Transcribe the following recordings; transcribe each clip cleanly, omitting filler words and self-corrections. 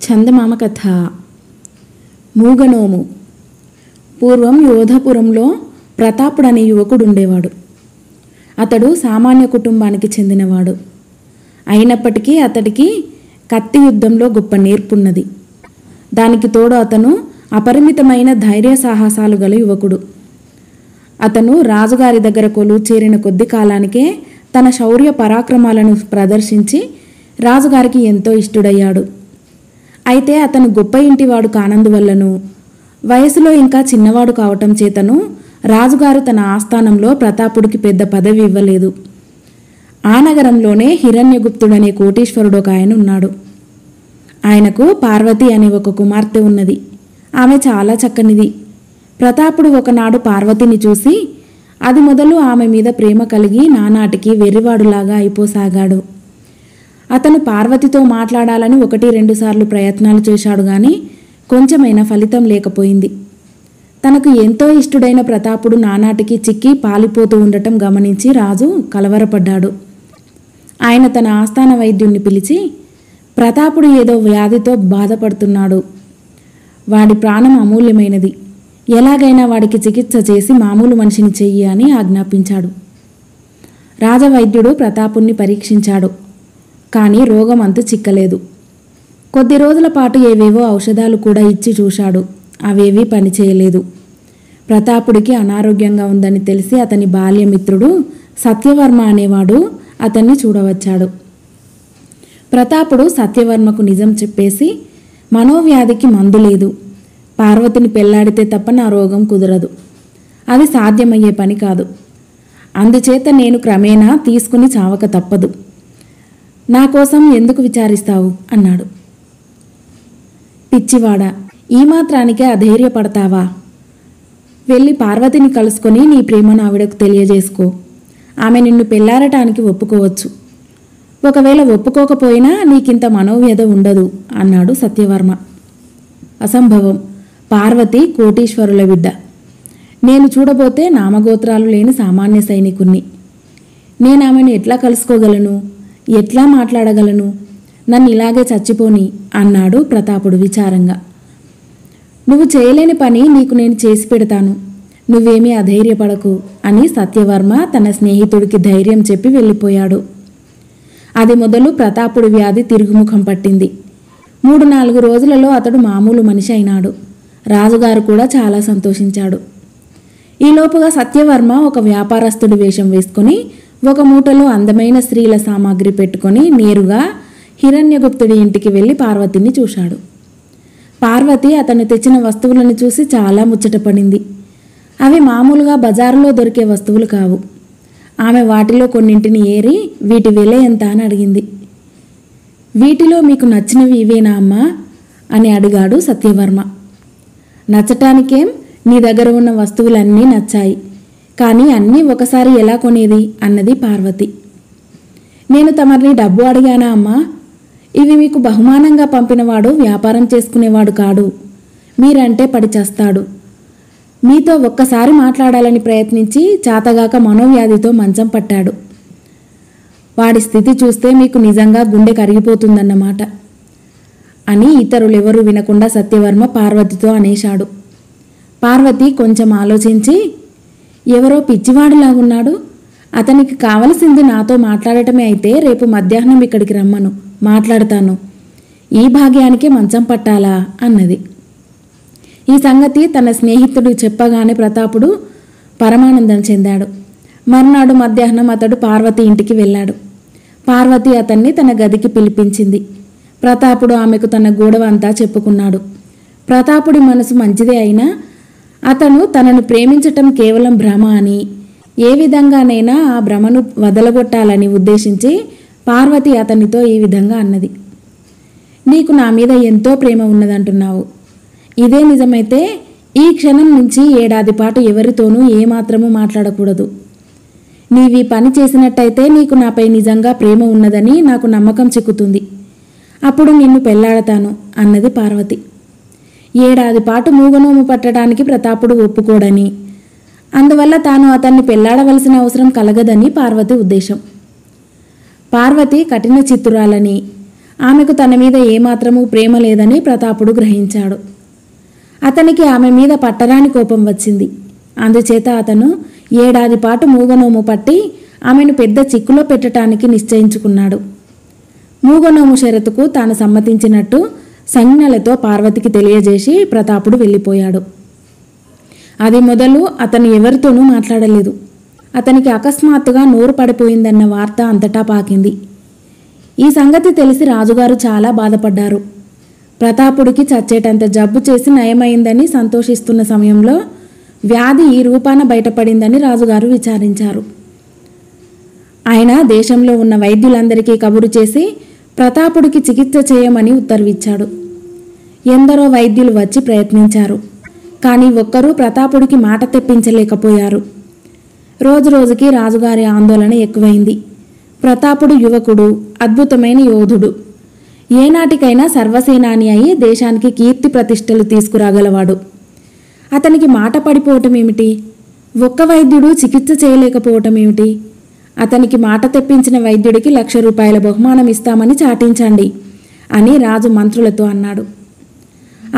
చందమామ కథ. మూగనోము. పూర్వం యోధపురంలో ప్రతాపుడు అనే యువకుడు ఉండేవాడు. అతడు సామాన్య కుటుంబానికి చెందినవాడు. అయినప్పటికీ అతడికి కత్తి యుద్ధంలో గొప్ప నేర్పున్నది. దానికి తోడు అతను అపరిమితమైన ధైర్య సాహసాలు గల యువకుడు. అతను రాజుగారి దగ్గర కొలువు చేరిన కొద్ది కాలానికే తన శౌర్య పరాక్రమాలను ప్రదర్శించి రాజుగారికి ఎంతో ఇష్టుడయ్యాడు. అయితే అతను గొప్ప ఇంటివాడు కానందువల్లను, వయసులో ఇంకా చిన్నవాడు కావటం చేతను రాజుగారు తన ఆస్థానంలో ప్రతాపుడికి పెద్ద పదవి ఇవ్వలేదు. ఆ నగరంలోనే హిరణ్యగుప్తుడనే కోటీశ్వరుడు ఒక ఆయన ఉన్నాడు. ఆయనకు పార్వతి అనే ఒక కుమార్తె ఉన్నది. ఆమె చాలా చక్కనిది. ప్రతాపుడు ఒకనాడు పార్వతిని చూసి అది మొదలు ఆమె మీద ప్రేమ కలిగి నానాటికి వెర్రివాడులాగా అయిపోసాగాడు. అతను పార్వతితో మాట్లాడాలని 1-2 సార్లు ప్రయత్నాలు చేశాడు గాని కొంచెమైనా ఫలితం లేకపోయింది. తనకు ఎంతో ఇష్టుడైన ప్రతాపుడు నానాటికి చిక్కి పాలిపోతూ ఉండటం గమనించి రాజు కలవరపడ్డాడు. ఆయన తన ఆస్థాన వైద్యుణ్ణి పిలిచి, ప్రతాపుడు ఏదో వ్యాధితో బాధపడుతున్నాడు, వాడి ప్రాణం అమూల్యమైనది, ఎలాగైనా వాడికి చికిత్స చేసి మామూలు మనిషిని చెయ్యి అని ఆజ్ఞాపించాడు. రాజవైద్యుడు ప్రతాపుణ్ణి పరీక్షించాడు. కానీ రోగం అంతు చిక్కలేదు. కొద్ది రోజుల పాటు ఏవేవో ఔషధాలు కూడా ఇచ్చి చూశాడు. అవేవీ పనిచేయలేదు. ప్రతాపుడికి అనారోగ్యంగా ఉందని తెలిసి అతని బాల్యమిత్రుడు సత్యవర్మ అనేవాడు అతన్ని చూడవచ్చాడు. ప్రతాపుడు సత్యవర్మకు నిజం చెప్పేసి, మనోవ్యాధికి మందు లేదు, పార్వతిని పెళ్లాడితే తప్ప నా రోగం కుదరదు, అది సాధ్యమయ్యే పని కాదు, అందుచేత నేను క్రమేణా తీసుకుని చావక తప్పదు, నా కోసం ఎందుకు విచారిస్తావు అన్నాడు. పిచ్చివాడా, ఈ మాత్రానికే అధైర్యపడతావా? వెళ్ళి పార్వతిని కలుసుకొని నీ ప్రేమను ఆవిడకు తెలియజేసుకో. ఆమె నిన్ను పెళ్లారటానికి ఒప్పుకోవచ్చు. ఒకవేళ ఒప్పుకోకపోయినా నీకింత మనోవ్యధ ఉండదు అన్నాడు సత్యవర్మ. అసంభవం. పార్వతి కోటీశ్వరుల బిడ్డ. నేను చూడబోతే నామగోత్రాలు లేని సామాన్య సైనికుణ్ణి. నేను ఆమెను ఎట్లా కలుసుకోగలను, ఎట్లా మాట్లాడగలను? నన్ను ఇలాగే చచ్చిపోని అన్నాడు ప్రతాపుడు విచారంగా. నువ్వు చేయలేని పని నీకు నేను చేసి పెడతాను, నువ్వేమీ అధైర్యపడకు అని సత్యవర్మ తన స్నేహితుడికి ధైర్యం చెప్పి వెళ్ళిపోయాడు. అది మొదలు ప్రతాపుడి వ్యాధి తిరుగుముఖం పట్టింది. 3-4 రోజులలో అతడు మామూలు మనిషి అయినాడు. రాజుగారు కూడా చాలా సంతోషించాడు. ఈలోపుగా సత్యవర్మ ఒక వ్యాపారస్తుడి వేషం వేసుకుని ఒక మూటలో అందమైన స్త్రీల సామాగ్రి పెట్టుకొని నేరుగా హిరణ్యగుప్తుడి ఇంటికి వెళ్ళి పార్వతిని చూశాడు. పార్వతి అతను తెచ్చిన వస్తువులను చూసి చాలా ముచ్చటపడింది. అవి మామూలుగా బజారులో దొరికే వస్తువులు కావు. ఆమె వాటిలో కొన్నింటిని ఏరి వీటి వెల ఎంత అని అడిగింది. వీటిలో మీకు నచ్చినవి ఇవేనా అమ్మా అని అడిగాడు సత్యవర్మ. నచ్చటానికేం, నీ దగ్గర ఉన్న వస్తువులన్నీ నచ్చాయి, కానీ అన్నీ ఒకసారి ఎలా కొనేది అన్నది పార్వతి. నేను తమరిని డబ్బు అడిగానా అమ్మా? ఇవి మీకు బహుమానంగా పంపినవాడు వ్యాపారం చేసుకునేవాడు కాడు, మీరంటే పడి చస్తాడు. మీతో ఒక్కసారి మాట్లాడాలని ప్రయత్నించి చాతగాక మనోవ్యాధితో మంచం పట్టాడు. వాడి స్థితి చూస్తే మీకు నిజంగా గుండె కరిగిపోతుందన్నమాట అని ఇతరులెవరూ వినకుండా సత్యవర్మ పార్వతితో అనేశాడు. పార్వతి కొంచెం ఆలోచించి, ఎవరో పిచ్చివాడులాగున్నాడు, అతనికి కావలసింది నాతో మాట్లాడటమే అయితే రేపు మధ్యాహ్నం ఇక్కడికి రమ్మను, మాట్లాడతాను, ఈ భాగ్యానికే మంచం పట్టాలా అన్నది. ఈ సంగతి తన స్నేహితుడు చెప్పగానే ప్రతాపుడు పరమానందం చెందాడు. మర్నాడు మధ్యాహ్నం అతడు పార్వతి ఇంటికి వెళ్ళాడు. పార్వతి అతన్ని తన గదికి పిలిపించింది. ప్రతాపుడు ఆమెకు తన గొడవంతా చెప్పుకున్నాడు. ప్రతాపుడి మనసు మంచిదే అయినా అతను తనను ప్రేమించటం కేవలం భ్రమ అని, ఏ విధంగానైనా ఆ భ్రమను వదలగొట్టాలని ఉద్దేశించి పార్వతి అతనితో ఈ విధంగా అన్నది. నీకు నా మీద ఎంతో ప్రేమ ఉన్నదంటున్నావు. ఇదే నిజమైతే ఈ క్షణం నుంచి 1 ఏడాది పాటు ఎవరితోనూ ఏమాత్రమూ మాట్లాడకూడదు. నీవీ పని చేసినట్టయితే నీకు నాపై నిజంగా ప్రేమ ఉన్నదని నాకు నమ్మకం చిక్కుతుంది. అప్పుడు నిన్ను పెళ్లాడతాను అన్నది పార్వతి. 1 ఏడాది పాటు మూగనోము పట్టడానికి ప్రతాపుడు ఒప్పుకోడని, అందువల్ల తాను అతన్ని పెళ్లాడవలసిన అవసరం కలగదని పార్వతి ఉద్దేశం. పార్వతి కఠిన చిత్తురాలని, ఆమెకు తన మీద ఏమాత్రమూ ప్రేమ లేదని ప్రతాపుడు గ్రహించాడు. అతనికి ఆమె మీద పట్టరాని కోపం వచ్చింది. అందుచేత అతను ఏడాది పాటు మూగనోము పట్టి ఆమెను పెద్ద చిక్కులో పెట్టడానికి నిశ్చయించుకున్నాడు. మూగనోము షరతుకు తాను సమ్మతించినట్టు సంజ్ఞలతో పార్వతికి తెలియజేసి ప్రతాపుడు వెళ్ళిపోయాడు. అది మొదలు అతను ఎవరితోనూ మాట్లాడలేదు. అతనికి అకస్మాత్తుగా నోరు పడిపోయిందన్న వార్త అంతటా పాకింది. ఈ సంగతి తెలిసి రాజుగారు చాలా బాధపడ్డారు. ప్రతాపుడికి చచ్చేటంత జబ్బు చేసి నయమైందని సంతోషిస్తున్న సమయంలో వ్యాధి ఈ రూపాన బయటపడిందని రాజుగారు విచారించారు. ఆయన దేశంలో ఉన్న వైద్యులందరికీ కబురు చేసి ప్రతాపుడికి చికిత్స చేయమని ఉత్తర్విచ్చాడు. ఎందరో వైద్యులు వచ్చి ప్రయత్నించారు. కానీ ఒక్కరూ ప్రతాపుడికి మాట తెప్పించలేకపోయారు. రోజురోజుకి రాజుగారి ఆందోళన ఎక్కువైంది. ప్రతాపుడు యువకుడు, అద్భుతమైన యోధుడు. ఏనాటికైనా సర్వసేనాని అయి దేశానికి కీర్తి ప్రతిష్టలు తీసుకురాగలవాడు. అతనికి మాట పడిపోవటం ఏమిటి? ఒక్క వైద్యుడు చికిత్స చేయలేకపోవటం ఏమిటి? అతనికి మాట తెప్పించిన వైద్యుడికి 1,00,000 రూపాయల బహుమానం ఇస్తామని చాటించండి అని రాజు మంత్రులతో అన్నాడు.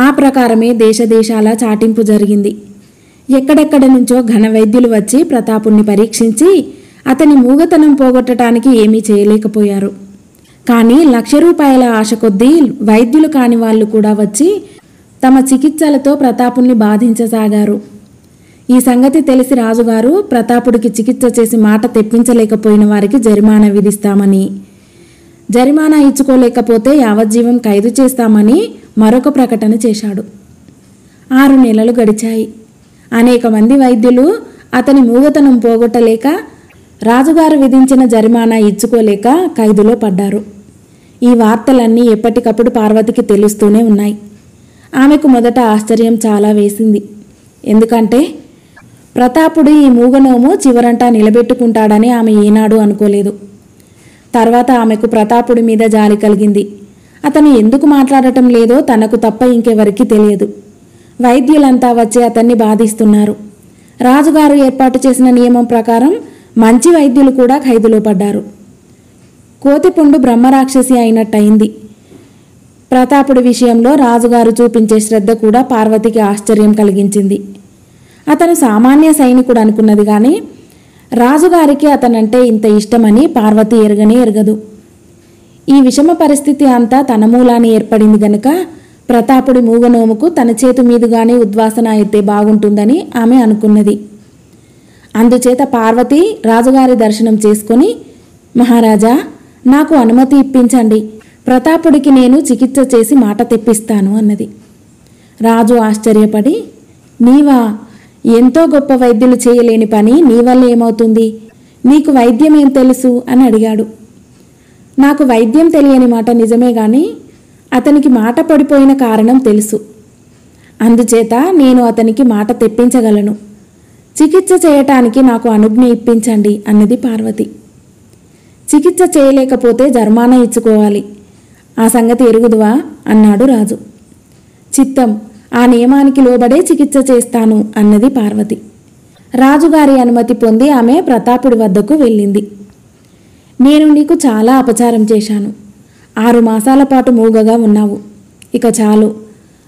ఆ ప్రకారమే దేశదేశాల చాటింపు జరిగింది. ఎక్కడెక్కడ నుంచో ఘన వైద్యులు వచ్చి ప్రతాపుణ్ణి పరీక్షించి అతని మూగతనం పోగొట్టడానికి ఏమీ చేయలేకపోయారు. కానీ 1,00,000 రూపాయల ఆశ కొద్దీ వైద్యులు కాని వాళ్ళు కూడా వచ్చి తమ చికిత్సలతో ప్రతాపుణ్ణి బాధించసాగారు. ఈ సంగతి తెలిసి రాజుగారు ప్రతాపుడికి చికిత్స చేసి మాట తెప్పించలేకపోయిన వారికి జరిమానా విధిస్తామని, జరిమానా ఇచ్చుకోలేకపోతే యావజ్జీవం ఖైదు చేస్తామని మరొక ప్రకటన చేశాడు. 6 నెలలు గడిచాయి. అనేక మంది వైద్యులు అతని మూగతనం పోగొట్టలేక రాజుగారు విధించిన జరిమానా ఇచ్చుకోలేక ఖైదులో పడ్డారు. ఈ వార్తలన్నీ ఎప్పటికప్పుడు పార్వతికి తెలుస్తూనే ఉన్నాయి. ఆమెకు మొదట ఆశ్చర్యం చాలా వేసింది. ఎందుకంటే ప్రతాపుడు ఈ మూగనోము చివరంటా నిలబెట్టుకుంటాడని ఆమె ఏనాడు అనుకోలేదు. తర్వాత ఆమెకు ప్రతాపుడి మీద జాలి కలిగింది. అతను ఎందుకు మాట్లాడటం లేదో తనకు తప్ప ఇంకెవరికీ తెలియదు. వైద్యులంతా వచ్చి అతన్ని బాధిస్తున్నారు. రాజుగారు ఏర్పాటు చేసిన నియమం ప్రకారం మంచి వైద్యులు కూడా ఖైదులో పడ్డారు. కోతిపుండు బ్రహ్మరాక్షసి అయినట్టయింది. ప్రతాపుడి విషయంలో రాజుగారు చూపించే శ్రద్ధ కూడా పార్వతికి ఆశ్చర్యం కలిగించింది. అతను సామాన్య సైనికుడు అనుకున్నది కానీ రాజుగారికి అతనంటే ఇంత ఇష్టమని పార్వతి ఎరగనే ఎరగదు. ఈ విషమ పరిస్థితి అంతా తన మూలాన్ని ఏర్పడింది గనుక ప్రతాపుడి మూగనోముకు తన చేతి మీదుగానే ఉద్వాసన అయితే బాగుంటుందని ఆమె అనుకున్నది. అందుచేత పార్వతి రాజుగారి దర్శనం చేసుకొని, మహారాజా, నాకు అనుమతి ఇప్పించండి, ప్రతాపుడికి నేను చికిత్స చేసి మాట తెప్పిస్తాను అన్నది. రాజు ఆశ్చర్యపడి, నీవా? ఎంతో గొప్ప వైద్యులు చేయలేని పని నీ వల్ల ఏమవుతుంది? నీకు వైద్యం ఏం తెలుసు అని అడిగాడు. నాకు వైద్యం తెలియని మాట నిజమే గాని అతనికి మాట పడిపోయిన కారణం తెలుసు. అందుచేత నేను అతనికి మాట తెప్పించగలను. చికిత్స చేయటానికి నాకు అనుజ్ఞ ఇప్పించండి అన్నది పార్వతి. చికిత్స చేయలేకపోతే జరిమానా ఇచ్చుకోవాలి. ఆ సంగతి ఎరుగుదువా అన్నాడు రాజు. చిత్తం, ఆ నియమానికి లోబడే చికిత్స చేస్తాను అన్నది పార్వతి. రాజుగారి అనుమతి పొంది ఆమె ప్రతాపుడి వద్దకు వెళ్ళింది. నేను నీకు చాలా అపచారం చేశాను. 6 మాసాల పాటు మూగగా ఉన్నావు. ఇక చాలు,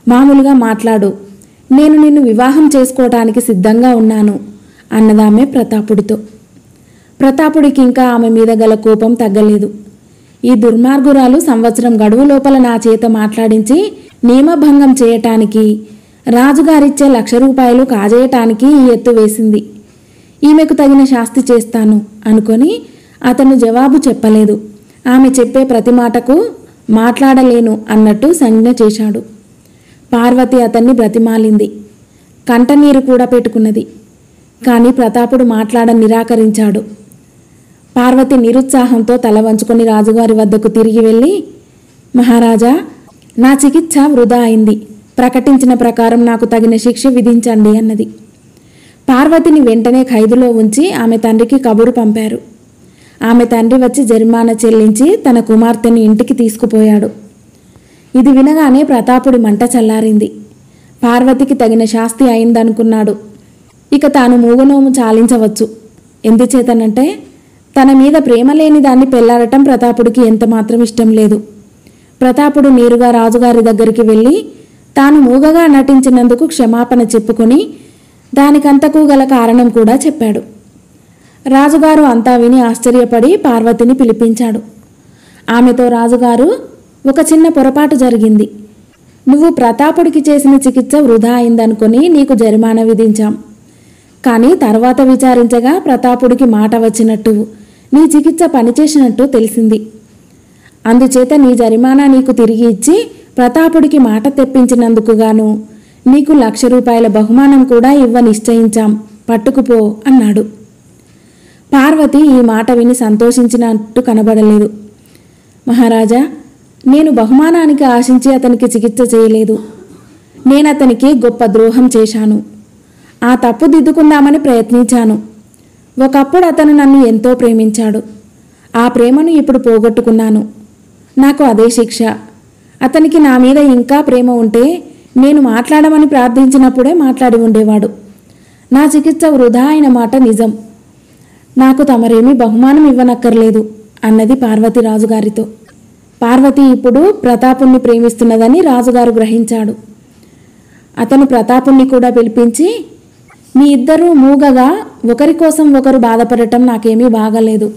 మామూలుగా మాట్లాడు. నేను నిన్ను వివాహం చేసుకోవటానికి సిద్ధంగా ఉన్నాను అన్నదామె ప్రతాపుడితో. ప్రతాపుడికి ఇంకా ఆమె మీద గల కోపం తగ్గలేదు. ఈ దుర్మార్గురాలు సంవత్సరం గడువు లోపల నా చేత మాట్లాడించి నియమభంగం చేయటానికి, రాజుగారిచ్చే 1,00,000 రూపాయలు కాజేయటానికి ఈ ఎత్తు వేసింది. ఈమెకు తగిన శాస్తి చేస్తాను అనుకొని అతను జవాబు చెప్పలేదు. ఆమె చెప్పే ప్రతి మాటకు మాట్లాడలేను అన్నట్టు సంజ్ఞ చేశాడు. పార్వతి అతన్ని బ్రతిమాలింది. కంటనీరు కూడా పెట్టుకున్నది. కానీ ప్రతాపుడు మాట్లాడ నిరాకరించాడు. పార్వతి నిరుత్సాహంతో తల వంచుకొని రాజుగారి వద్దకు తిరిగి వెళ్ళి, మహారాజా, నా చికిత్స వృధా అయింది. ప్రకటించిన ప్రకారం నాకు తగిన శిక్ష విధించండి అన్నది. పార్వతిని వెంటనే ఖైదులో ఉంచి ఆమె తండ్రికి కబురు పంపారు. ఆమె తండ్రి వచ్చి జరిమానా చెల్లించి తన కుమార్తెను ఇంటికి తీసుకుపోయాడు. ఇది వినగానే ప్రతాపుడి మంట చల్లారింది. పార్వతికి తగిన శాస్తి అయిందనుకున్నాడు. ఇక తాను మూగనోము చాలించవచ్చు. ఎందుచేతనంటే తన మీద ప్రేమ లేని దాన్ని పెళ్లాడటం ప్రతాపుడికి ఎంతమాత్రం ఇష్టం లేదు. ప్రతాపుడు నేరుగా రాజుగారి దగ్గరికి వెళ్ళి తాను మూగగా నటించినందుకు క్షమాపణ చెప్పుకొని దానికంతకు గల కారణం కూడా చెప్పాడు. రాజుగారు అంతా విని ఆశ్చర్యపడి పార్వతిని పిలిపించాడు. ఆమెతో రాజుగారు, ఒక చిన్న పొరపాటు జరిగింది. నువ్వు ప్రతాపుడికి చేసిన చికిత్స వృధా అయిందనుకొని నీకు జరిమానా విధించాం. కానీ తర్వాత విచారించగా ప్రతాపుడికి మాట వచ్చినట్టు, నీ చికిత్స పనిచేసినట్టు తెలిసింది. అందుచేత నీ జరిమానా నీకు తిరిగి ఇచ్చి ప్రతాపుడికి మాట తెప్పించినందుకు గాను నీకు 1,00,000 రూపాయల బహుమానం కూడా ఇవ్వ నిశ్చయించాం, పట్టుకుపో అన్నాడు. పార్వతి ఈ మాట విని సంతోషించినట్టు కనబడలేదు. మహారాజా, నేను బహుమానానికి ఆశించి అతనికి చికిత్స చేయలేదు. నేనతనికి గొప్ప ద్రోహం చేశాను. ఆ తప్పు దిద్దుకుందామని ప్రయత్నించాను. ఒకప్పుడు అతను నన్ను ఎంతో ప్రేమించాడు. ఆ ప్రేమను ఇప్పుడు పోగొట్టుకున్నాను. నాకు అదే శిక్ష. అతనికి నా మీద ఇంకా ప్రేమ ఉంటే నేను మాట్లాడమని ప్రార్థించినప్పుడే మాట్లాడి ఉండేవాడు. నా చికిత్స వృధా అయిన మాట నిజం. నాకు తమరేమీ బహుమానం ఇవ్వనక్కర్లేదు అన్నది పార్వతి రాజుగారితో. పార్వతి ఇప్పుడు ప్రతాపుణ్ణి ప్రేమిస్తున్నదని రాజుగారు గ్రహించాడు. అతను ప్రతాపుణ్ణి కూడా పిలిపించి, మీ ఇద్దరూ మూగగా ఒకరి కోసం ఒకరు బాధపడటం నాకేమీ బాగలేదు.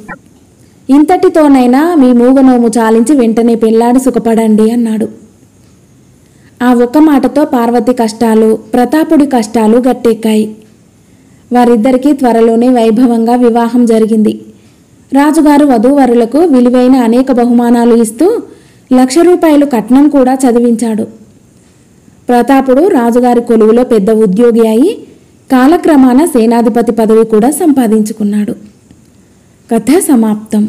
ఇంతటితోనైనా మీ మూగనోము చాలించి వెంటనే పెళ్లాడి సుఖపడండి అన్నాడు. ఆ ఒక్క మాటతో పార్వతి కష్టాలు, ప్రతాపుడి కష్టాలు గట్టెక్కాయి. వారిద్దరికీ త్వరలోనే వైభవంగా వివాహం జరిగింది. రాజుగారు వధూవరులకు విలువైన అనేక బహుమానాలు ఇస్తూ 1,00,000 రూపాయలు కట్నం కూడా చదివించాడు. ప్రతాపుడు రాజుగారి కొలువులో పెద్ద ఉద్యోగి అయి కాలక్రమాన సేనాధిపతి పదవి కూడా సంపాదించుకున్నాడు. కథ సమాప్తం.